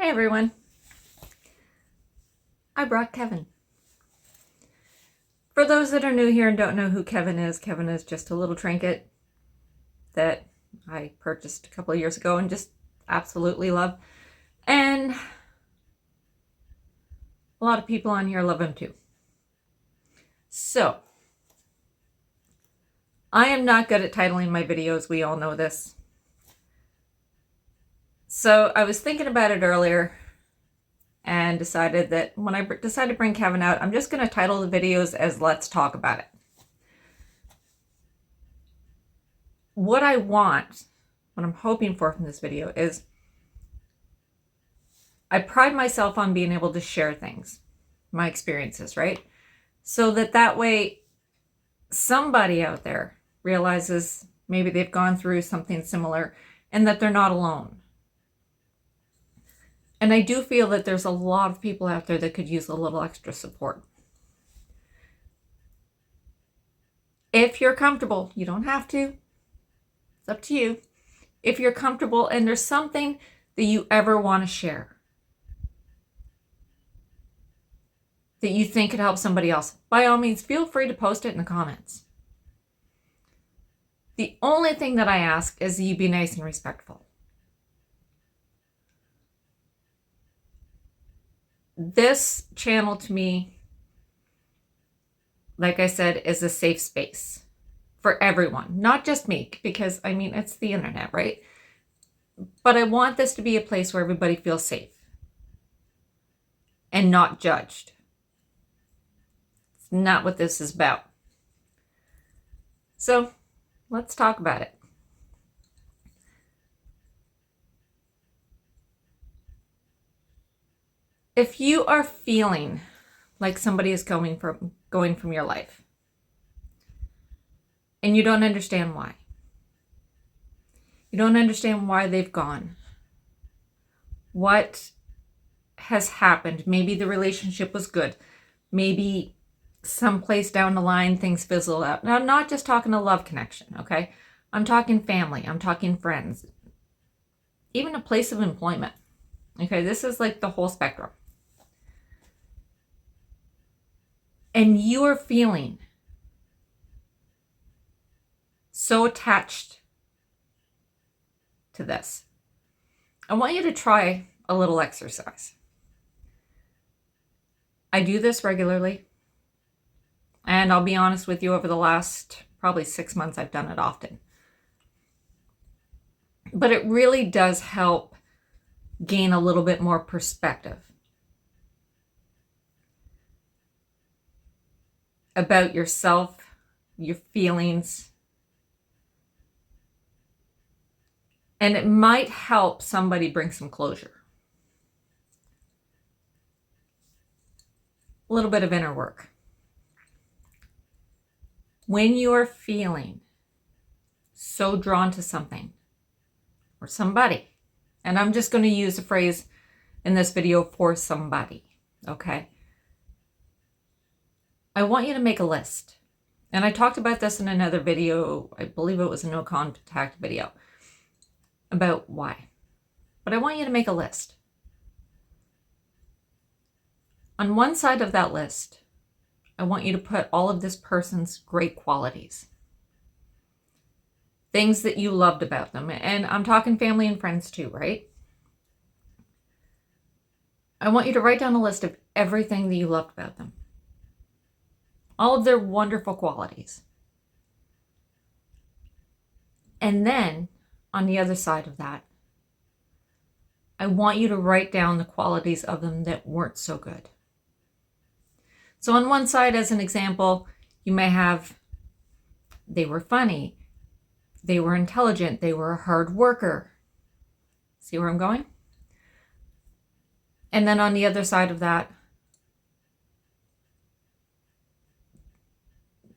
Hi everyone. I brought Kevin. For those that are new here and don't know who Kevin is just a little trinket that I purchased a couple of years ago and just absolutely love. And a lot of people on here love him too. So, I am not good at titling my videos. We all know this. So I was thinking about it earlier and decided that when I decided to bring Kevin out, I'm just going to title the videos as Let's Talk About It. What I want, what I'm hoping for from this video is I pride myself on being able to share things, my experiences, right? So that way somebody out there realizes maybe they've gone through something similar and that they're not alone. And I do feel that there's a lot of people out there that could use a little extra support. If you're comfortable, you don't have to. It's up to you. If you're comfortable and there's something that you ever want to share, that you think could help somebody else, by all means, feel free to post it in the comments. The only thing that I ask is that you be nice and respectful. This channel to me, like I said, is a safe space for everyone, not just me, because I mean, it's the internet, right? But I want this to be a place where everybody feels safe and not judged. It's not what this is about. So let's talk about it. If you are feeling like somebody is going from your life and you don't understand why, you don't understand why they've gone, what has happened, maybe the relationship was good, maybe someplace down the line things fizzle out. Now, I'm not just talking a love connection, okay? I'm talking family, I'm talking friends, even a place of employment. Okay, this is like the whole spectrum. And you are feeling so attached to this, I want you to try a little exercise. I do this regularly, and I'll be honest with you, over the last probably 6 months, I've done it often. But it really does help gain a little bit more perspective about yourself, your feelings, and it might help somebody bring some closure. A little bit of inner work. When you are feeling so drawn to something or somebody, and I'm just going to use the phrase in this video for somebody, okay? I want you to make a list. And I talked about this in another video, I believe it was a no contact video, about why. But I want you to make a list. On one side of that list, I want you to put all of this person's great qualities. Things that you loved about them. And I'm talking family and friends too, right? I want you to write down a list of everything that you loved about them. All of their wonderful qualities. And then, on the other side of that, I want you to write down the qualities of them that weren't so good. So on one side, as an example, you may have, they were funny, they were intelligent, they were a hard worker. See where I'm going? And then on the other side of that,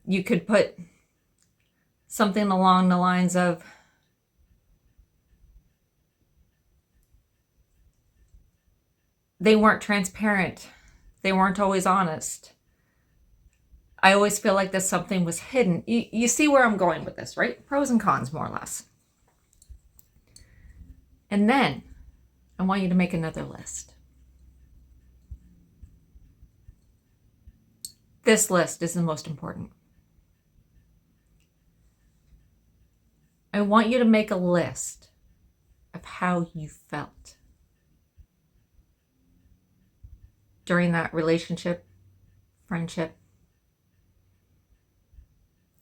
you could put something along the lines of, they weren't transparent. They weren't always honest. I always feel like that something was hidden. You see where I'm going with this, right? Pros and cons, more or less. And then I want you to make another list. This list is the most important. I want you to make a list of how you felt during that relationship, friendship.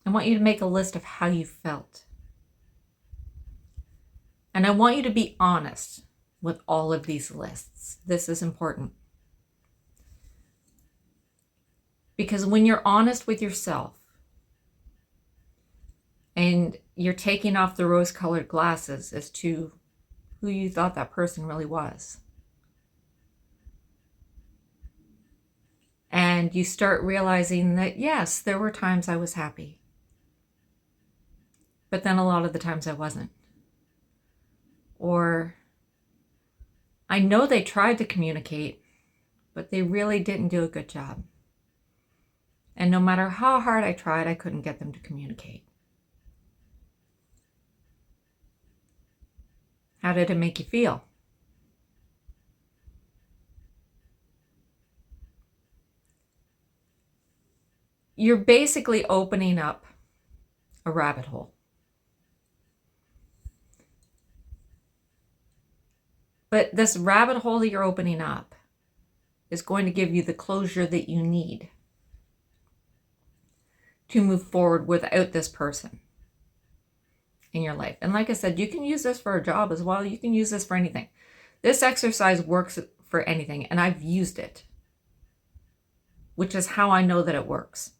I want you to make a list of how you felt. And I want you to be honest with all of these lists. This is important. Because when you're honest with yourself and you're taking off the rose-colored glasses as to who you thought that person really was, and you start realizing that, yes, there were times I was happy, but then a lot of the times I wasn't. Or I know they tried to communicate, but they really didn't do a good job. And no matter how hard I tried, I couldn't get them to communicate. How did it make you feel? You're basically opening up a rabbit hole. But this rabbit hole that you're opening up is going to give you the closure that you need to move forward without this person in your life. And like I said, you can use this for a job as well. You can use this for anything. This exercise works for anything, and I've used it, which is how I know that it works.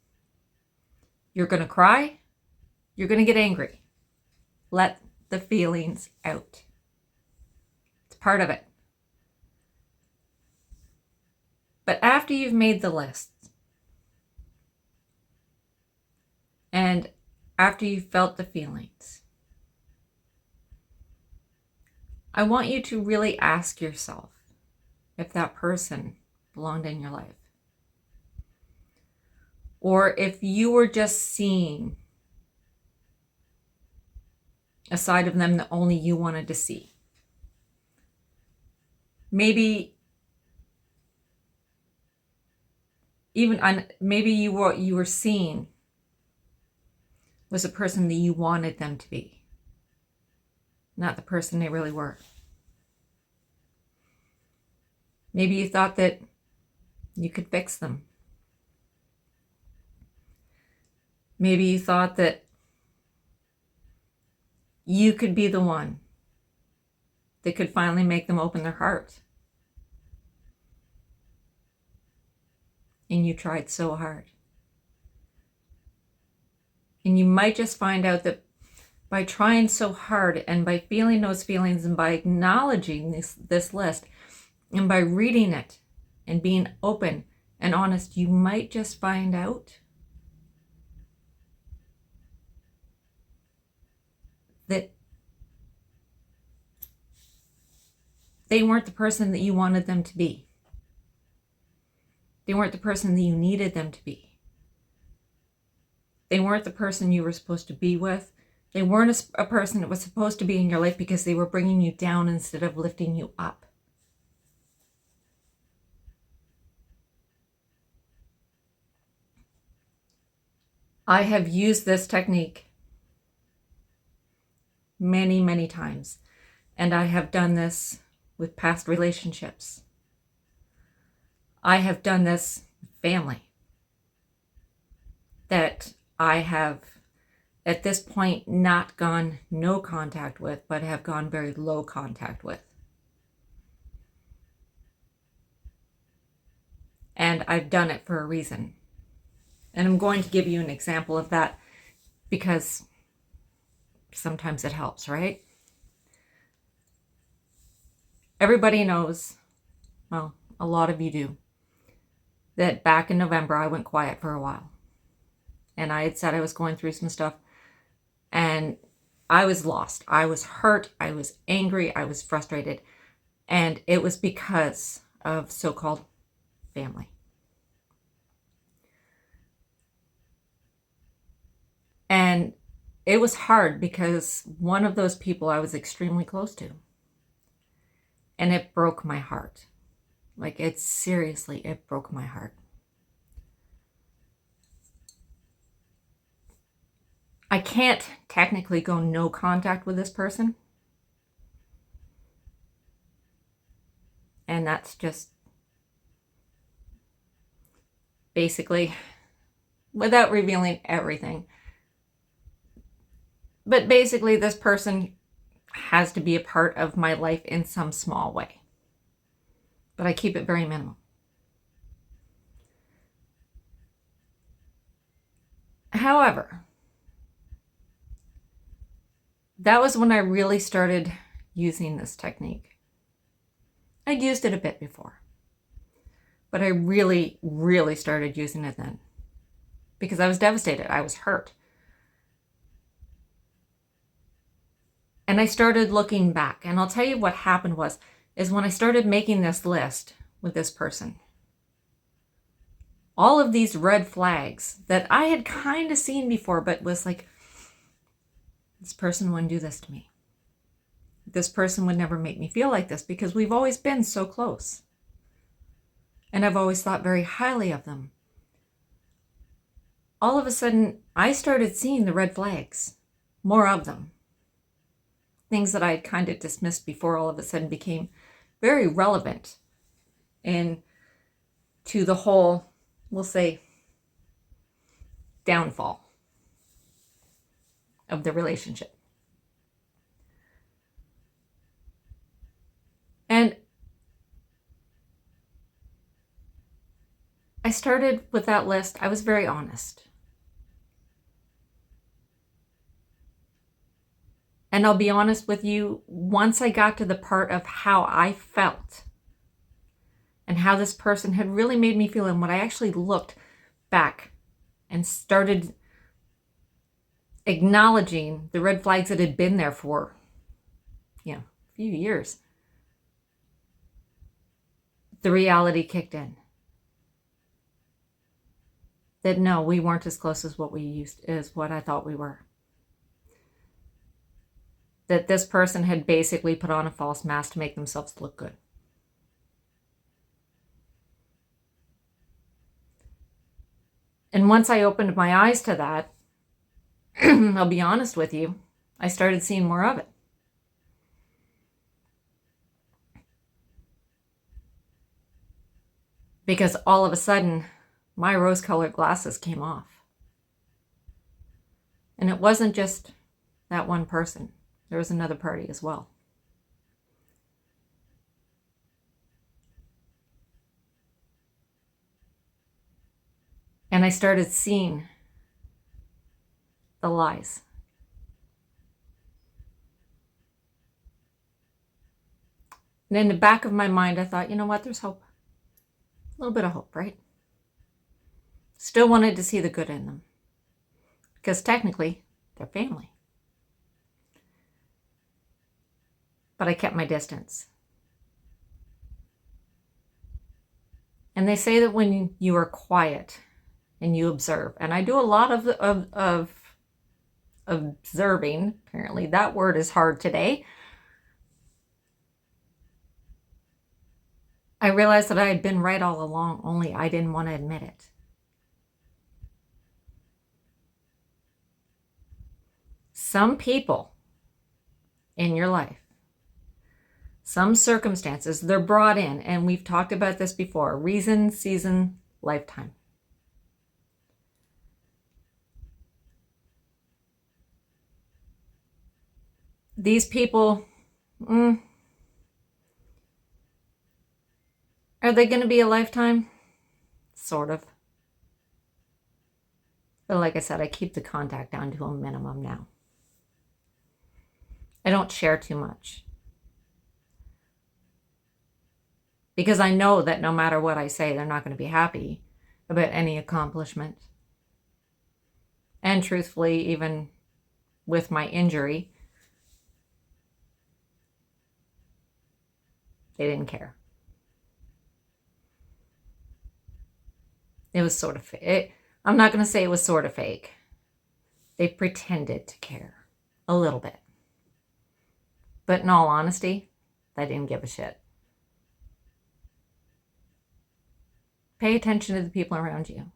You're going to cry. You're going to get angry. Let the feelings out. It's part of it. But after you've made the list, and after you've felt the feelings, I want you to really ask yourself if that person belonged in your life. Or if you were just seeing a side of them that only you wanted to see. Maybe you were seeing was a person that you wanted them to be, not the person they really were. Maybe you thought that you could fix them. Maybe you thought that you could be the one that could finally make them open their heart. And you tried so hard. And you might just find out that by trying so hard and by feeling those feelings and by acknowledging this list and by reading it and being open and honest, you might just find out that they weren't the person that you wanted them to be. They weren't the person that you needed them to be. They weren't the person you were supposed to be with. They weren't a person that was supposed to be in your life because they were bringing you down instead of lifting you up. I have used this technique many, many times, and I have done this with past relationships. I have done this with family that I have at this point not gone no contact with, but have gone very low contact with. And I've done it for a reason. And I'm going to give you an example of that because sometimes it helps, right? Everybody knows, well, a lot of you do, that back in November I went quiet for a while. And I had said I was going through some stuff, and I was lost. I was hurt. I was angry. I was frustrated. And it was because of so-called family. And it was hard because one of those people I was extremely close to. And it broke my heart. Like, it broke my heart. I can't technically go no contact with this person. And that's just basically, without revealing everything. But basically, this person has to be a part of my life in some small way. But I keep it very minimal. However, that was when I really started using this technique. I'd used it a bit before, but I really, really started using it then because I was devastated. I was hurt. And I started looking back, and I'll tell you what happened is when I started making this list with this person, all of these red flags that I had kind of seen before, but was like, this person wouldn't do this to me. This person would never make me feel like this because we've always been so close. And I've always thought very highly of them. All of a sudden, I started seeing the red flags, more of them. Things that I had kind of dismissed before all of a sudden became very relevant and to the whole, we'll say, downfall of the relationship. And I started with that list. I was very honest. And I'll be honest with you, once I got to the part of how I felt and how this person had really made me feel, and when I actually looked back and started acknowledging the red flags that had been there for, a few years, the reality kicked in. That no, we weren't as close as what I thought we were. That this person had basically put on a false mask to make themselves look good. And once I opened my eyes to that, I'll be honest with you, I started seeing more of it. Because all of a sudden, my rose-colored glasses came off. And it wasn't just that one person. There was another party as well. And I started seeing the lies. And in the back of my mind, I thought, you know what, there's hope. A little bit of hope, right? Still wanted to see the good in them. Because technically, they're family. But I kept my distance. And they say that when you are quiet and you observe, and I do a lot of observing, apparently that word is hard today. I realized that I had been right all along, only I didn't want to admit it. Some people in your life, some circumstances, they're brought in, and we've talked about this before, reason, season, lifetime. These people, are they going to be a lifetime? Sort of. But like I said, I keep the contact down to a minimum now. I don't share too much. Because I know that no matter what I say, they're not going to be happy about any accomplishment. And truthfully, even with my injury, they didn't care. It was sort of fake. I'm not going to say it was sort of fake. They pretended to care a little bit. But in all honesty, I didn't give a shit. Pay attention to the people around you.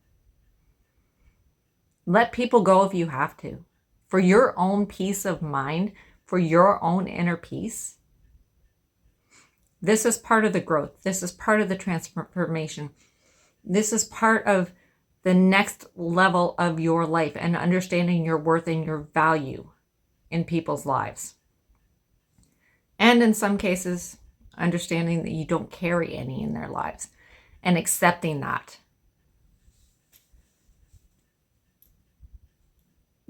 Let people go if you have to. For your own peace of mind, for your own inner peace. This is part of the growth. This is part of the transformation. This is part of the next level of your life and understanding your worth and your value in people's lives. And in some cases, understanding that you don't carry any in their lives and accepting that.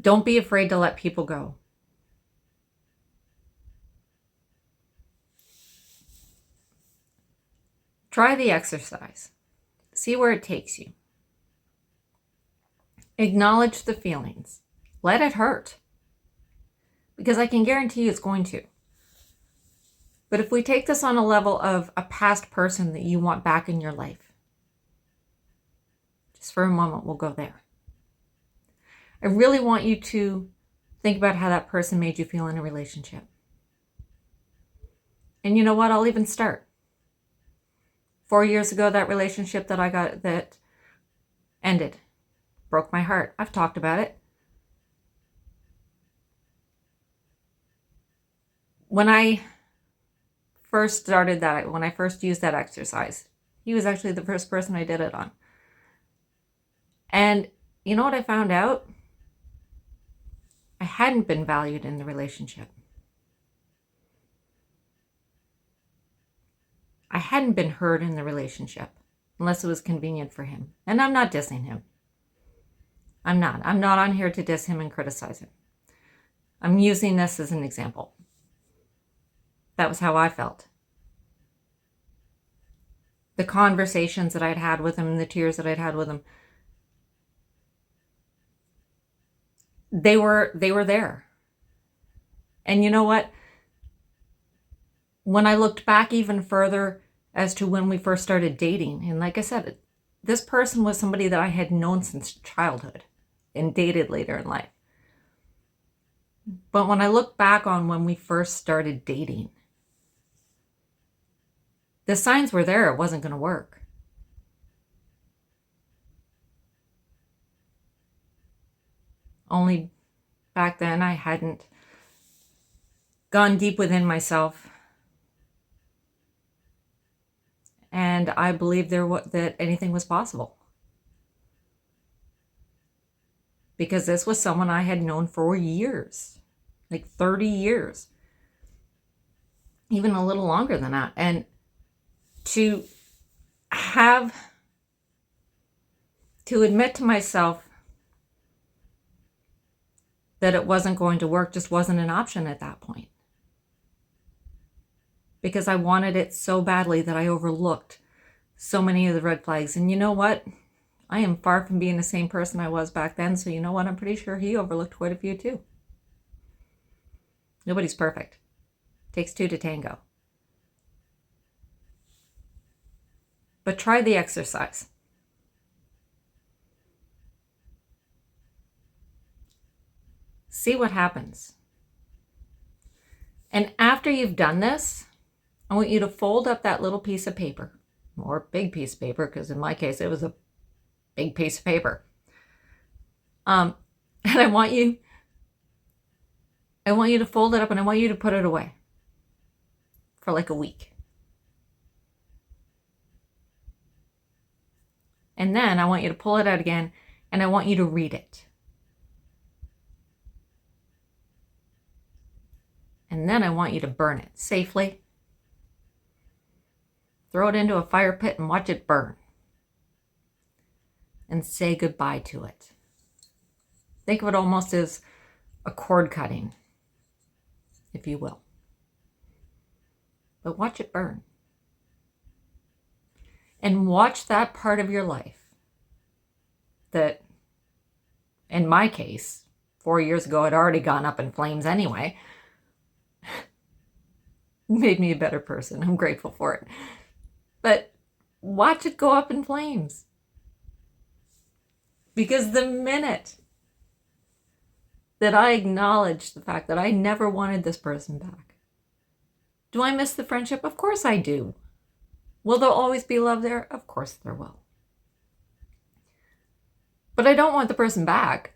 Don't be afraid to let people go. Try the exercise. See where it takes you. Acknowledge the feelings. Let it hurt. Because I can guarantee you it's going to. But if we take this on a level of a past person that you want back in your life, just for a moment, we'll go there. I really want you to think about how that person made you feel in a relationship. And you know what? I'll even start. 4 years ago, that relationship that I got that ended broke my heart. I've talked about it. When I first started that, when I first used that exercise, he was actually the first person I did it on. And you know what I found out? I hadn't been valued in the relationship. I hadn't been heard in the relationship unless it was convenient for him. And I'm not dissing him. I'm not on here to diss him and criticize him. I'm using this as an example. That was how I felt. The conversations that I'd had with him and the tears that I'd had with him, they were there. And you know what? When I looked back even further as to when we first started dating, and like I said, this person was somebody that I had known since childhood and dated later in life. But when I look back on when we first started dating, the signs were there it wasn't going to work. Only back then I hadn't gone deep within myself. And I believed that anything was possible. Because this was someone I had known for years, like 30 years, even a little longer than that. And to admit to myself that it wasn't going to work just wasn't an option at that point. Because I wanted it so badly that I overlooked so many of the red flags. And you know what? I am far from being the same person I was back then. So you know what? I'm pretty sure he overlooked quite a few too. Nobody's perfect. Takes two to tango. But try the exercise. See what happens. And after you've done this, I want you to fold up that little piece of paper, or big piece of paper, because in my case, it was a big piece of paper. And I want you to fold it up and I want you to put it away for like a week. And then I want you to pull it out again and I want you to read it. And then I want you to burn it safely. Throw it into a fire pit and watch it burn. And say goodbye to it. Think of it almost as a cord cutting, if you will. But watch it burn. And watch that part of your life that, in my case, 4 years ago had already gone up in flames anyway. Made me a better person. I'm grateful for it. But watch it go up in flames. Because the minute that I acknowledge the fact that I never wanted this person back, do I miss the friendship? Of course I do. Will there always be love there? Of course there will. But I don't want the person back.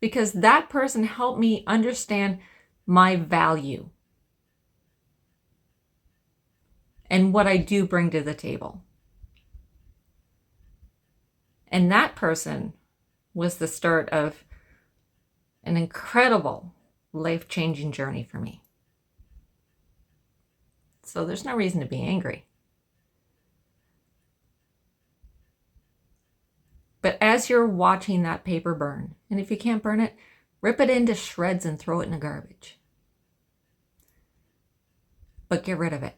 Because that person helped me understand my value and what I do bring to the table. And that person was the start of an incredible life-changing journey for me. So there's no reason to be angry. But as you're watching that paper burn, and if you can't burn it, rip it into shreds and throw it in the garbage. But get rid of it.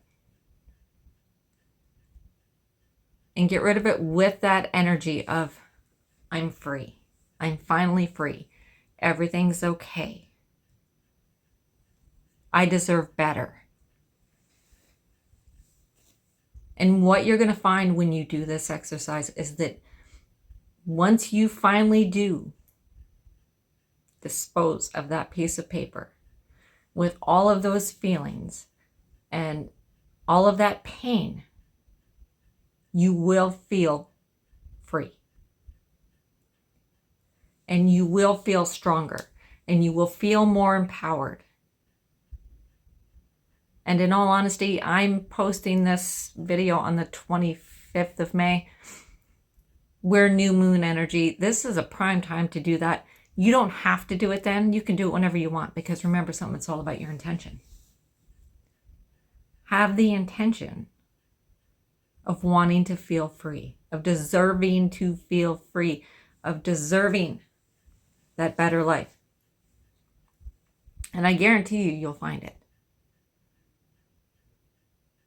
And get rid of it with that energy of, I'm free. I'm finally free. Everything's okay. I deserve better. And what you're going to find when you do this exercise is that once you finally do dispose of that piece of paper with all of those feelings and all of that pain, you will feel free. And you will feel stronger. And you will feel more empowered. And in all honesty, I'm posting this video on the 25th of May. We're new moon energy. This is a prime time to do that. You don't have to do it then. You can do it whenever you want, because remember something, it's all about your intention. Have the intention of wanting to feel free, of deserving to feel free, of deserving that better life. And I guarantee you, you'll find it.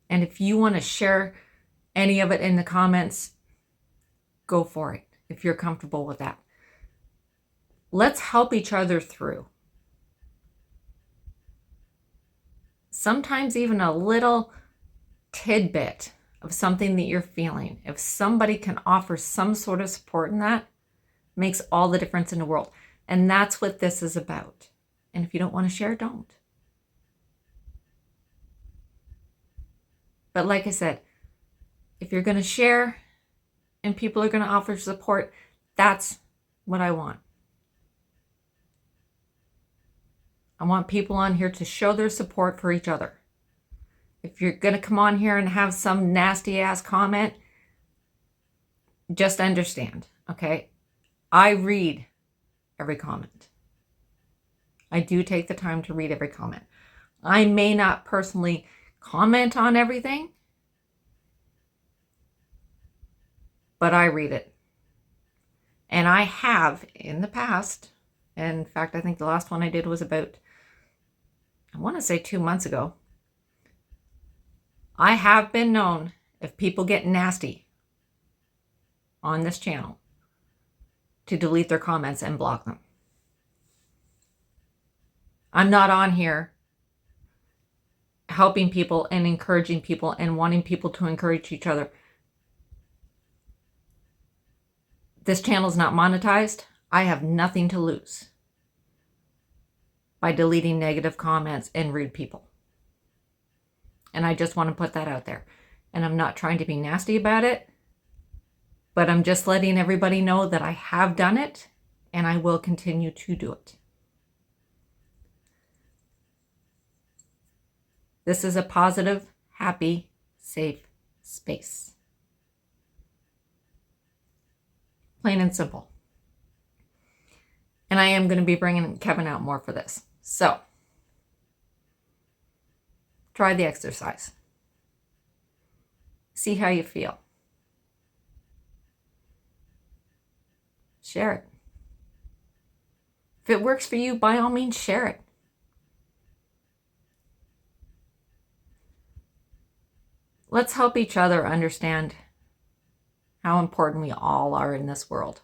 And if you want to share any of it in the comments, go for it, if you're comfortable with that. Let's help each other through. Sometimes even a little tidbit of something that you're feeling, if somebody can offer some sort of support in that, makes all the difference in the world. And that's what this is about. And if you don't want to share, don't. But like I said, if you're going to share and people are going to offer support, that's what I want. I want people on here to show their support for each other. If you're going to come on here and have some nasty ass comment, just understand, okay? I read every comment. I do take the time to read every comment. I may not personally comment on everything, but I read it. And I have in the past, and in fact, I think the last one I did was about, I want to say 2 months ago. I have been known, if people get nasty on this channel, to delete their comments and block them. I'm not on here helping people and encouraging people and wanting people to encourage each other. This channel is not monetized. I have nothing to lose by deleting negative comments and rude people. And I just want to put that out there. And I'm not trying to be nasty about it, but I'm just letting everybody know that I have done it and I will continue to do it. This is a positive, happy, safe space. Plain and simple. And I am going to be bringing Kevin out more for this. So, try the exercise. See how you feel. Share it. If it works for you, by all means, share it. Let's help each other understand how important we all are in this world.